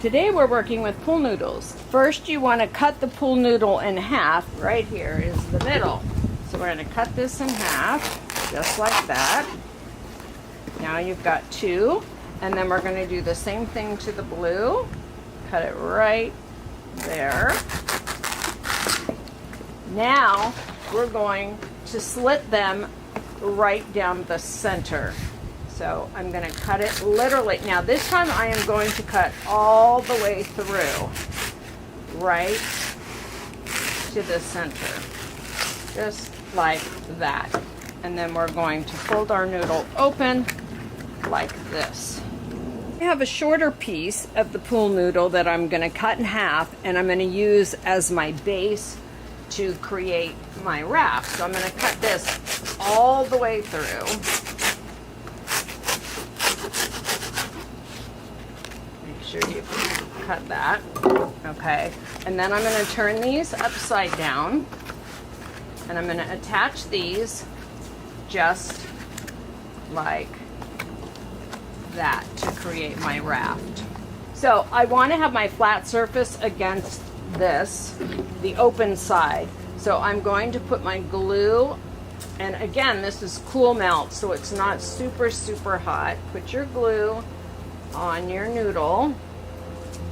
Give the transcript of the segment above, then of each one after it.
Today we're working with pool noodles. First you want to cut the pool noodle in half. Right here is the middle. So we're going to cut this in half, just like that. Now you've got two, and then we're going to do the same thing to the blue. Cut it right there. Now we're going to slit them right down the center. So I'm going to cut it literally. Now this time I am going to cut all the way through, right to the center, just like that. And then we're going to fold our noodle open like this. I have a shorter piece of the pool noodle that I'm going to cut in half, and I'm going to use as my base to create my raft. So I'm going to cut this all the way through. Make sure you cut that. Okay. And then I'm going to turn these upside down, and I'm going to attach these just like that to create my raft. So I want to have my flat surface against this, the open side. So I'm going to put my glue, and again, this is cool melt, so it's not super hot. Put your glue on your noodle,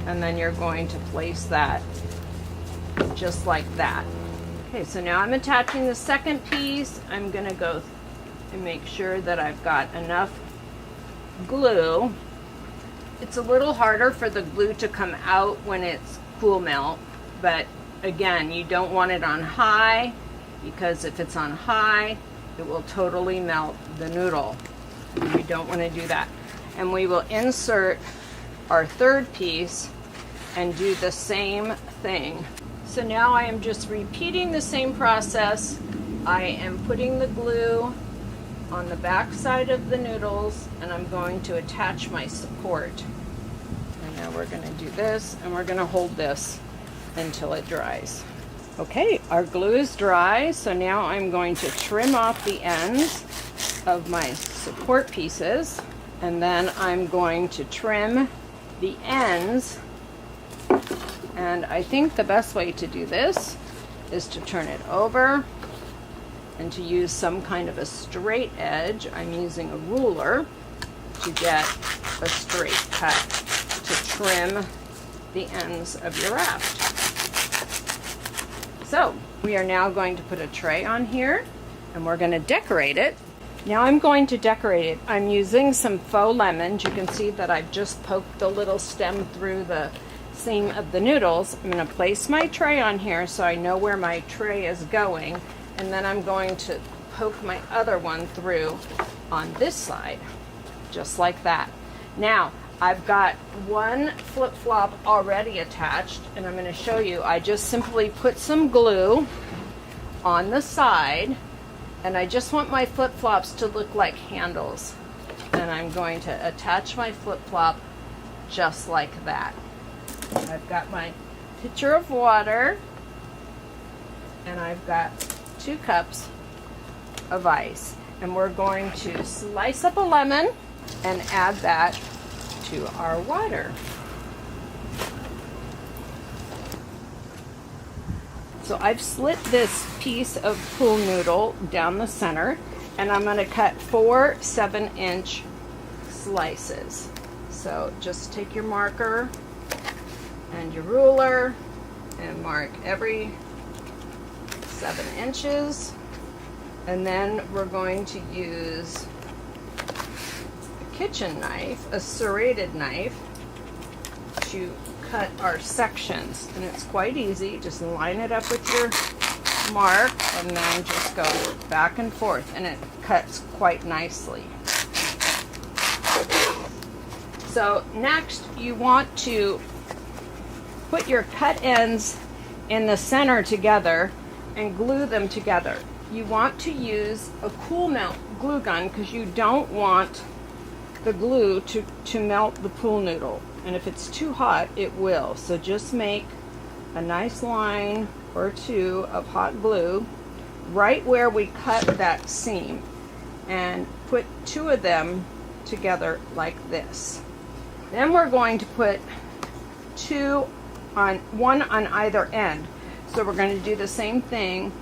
and then you're going to place that just like that. Okay, so now I'm attaching the second piece. I'm going to go and make sure that I've got enough glue. It's a little harder for the glue to come out when it's cool melt, but again, you don't want it on high, because if it's on high, it will totally melt the noodle. You don't want to do that. And we will insert our third piece and do the same thing. So now I am just repeating the same process. I am putting the glue on the back side of the noodles, and I'm going to attach my support. And now we're going to do this, and we're going to hold this until it dries. Okay, our glue is dry, so now I'm going to trim off the ends of my support pieces, and then I'm going to trim the ends. And I think the best way to do this is to turn it over and to use some kind of a straight edge. I'm using a ruler to get a straight cut to trim the ends of your raft. So we are now going to put a tray on here, and we're going to decorate it. Now I'm going to decorate it. I'm using some faux lemons. You can see that I've just poked the little stem through the seam of the noodles. I'm going to place my tray on here so I know where my tray is going, and then I'm going to poke my other one through on this side, just like that. Now, I've got one flip-flop already attached, and I'm going to show you. I just simply put some glue on the side, and I just want my flip-flops to look like handles. And I'm going to attach my flip-flop just like that. I've got my pitcher of water, and I've got 2 cups of ice, and we're going to slice up a lemon and add that to our water. So I've slit this piece of pool noodle down the center, and I'm going to cut 4 7-inch slices. So just take your marker and your ruler and mark every 7 inches, and then we're going to use a kitchen knife, a serrated knife, to cut our sections. And it's quite easy. Just line it up with your mark and then just go back and forth, and it cuts quite nicely. So next you want to put your cut ends in the center together and glue them together. You want to use a cool melt glue gun, because you don't want the glue to melt the pool noodle, and if it's too hot it will. So just make a nice line or 2 of hot glue right where we cut that seam, and put 2 of them together like this. Then we're going to put one on either end. So we're going to do the same thing.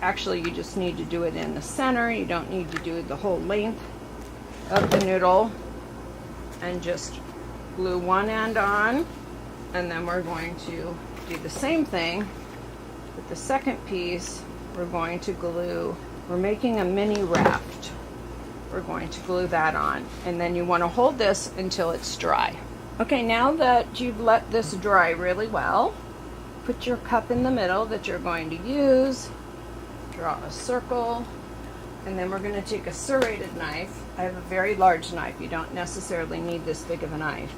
Actually, you just need to do it in the center. You don't need to do the whole length of the noodle. And just glue one end on, and then we're going to do the same thing with the second piece. We're going to glue, we're making a mini raft. We're going to glue that on, and then you want to hold this until it's dry. Okay, now that you've let this dry really well, put your cup in the middle that you're going to use, draw a circle, and then we're going to take a serrated knife. I have a very large knife. You don't necessarily need this big of a knife.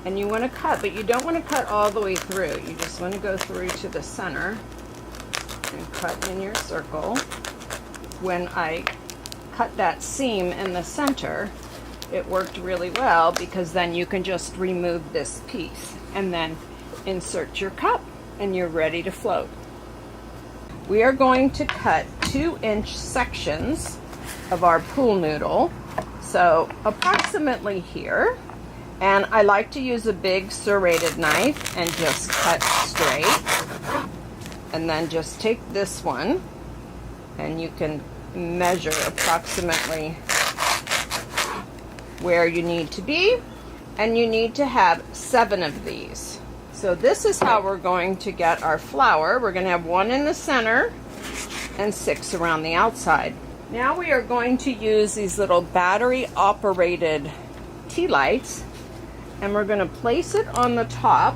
And you want to cut, but you don't want to cut all the way through. You just want to go through to the center and cut in your circle. When I cut that seam in the center, it worked really well because then you can just remove this piece and then insert your cup and you're ready to float. We are going to cut 2-inch sections of our pool noodle, so approximately here. And I like to use a big serrated knife and just cut straight. And then just take this one and you can measure approximately where you need to be. And you need to have 7 of these. So this is how we're going to get our flour. We're going to have 1 in the center and 6 around the outside. Now we are going to use these little battery operated tea lights, and we're going to place it on the top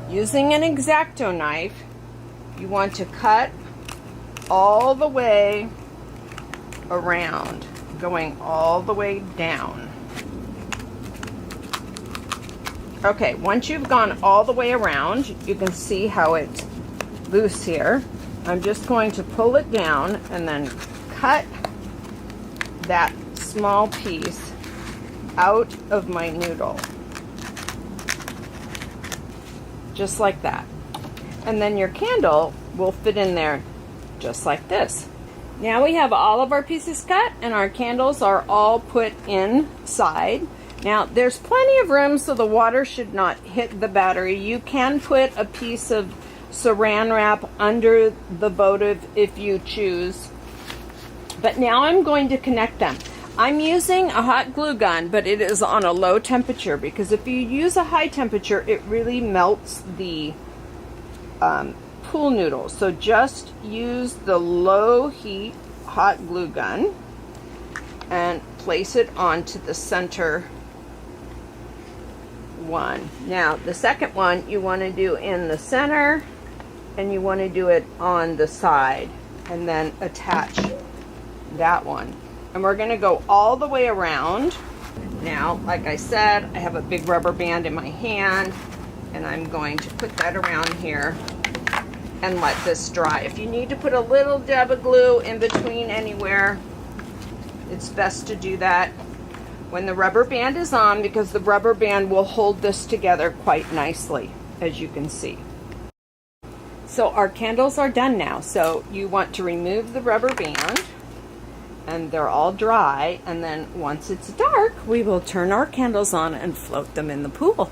using an X-Acto knife. You want to cut all the way around, going all the way down. Okay, once you've gone all the way around, you can see how it's loose here. I'm just going to pull it down and then cut that small piece out of my noodle. Just like that. And then your candle will fit in there just like this. Now we have all of our pieces cut and our candles are all put inside. Now there's plenty of room so the water should not hit the battery. You can put a piece of saran wrap under the votive if you choose. But now I'm going to connect them. I'm using a hot glue gun, but it is on a low temperature because if you use a high temperature, it really melts the pool noodles. So just use the low heat hot glue gun and place it onto the center one. Now the second one you want to do in the center and you want to do it on the side and then attach that one. And we're going to go all the way around. Now, like I said, I have a big rubber band in my hand and I'm going to put that around here and let this dry. If you need to put a little dab of glue in between anywhere, it's best to do that when the rubber band is on because the rubber band will hold this together quite nicely, as you can see. So our candles are done now. So you want to remove the rubber band and they're all dry, and then once it's dark, we will turn our candles on and float them in the pool.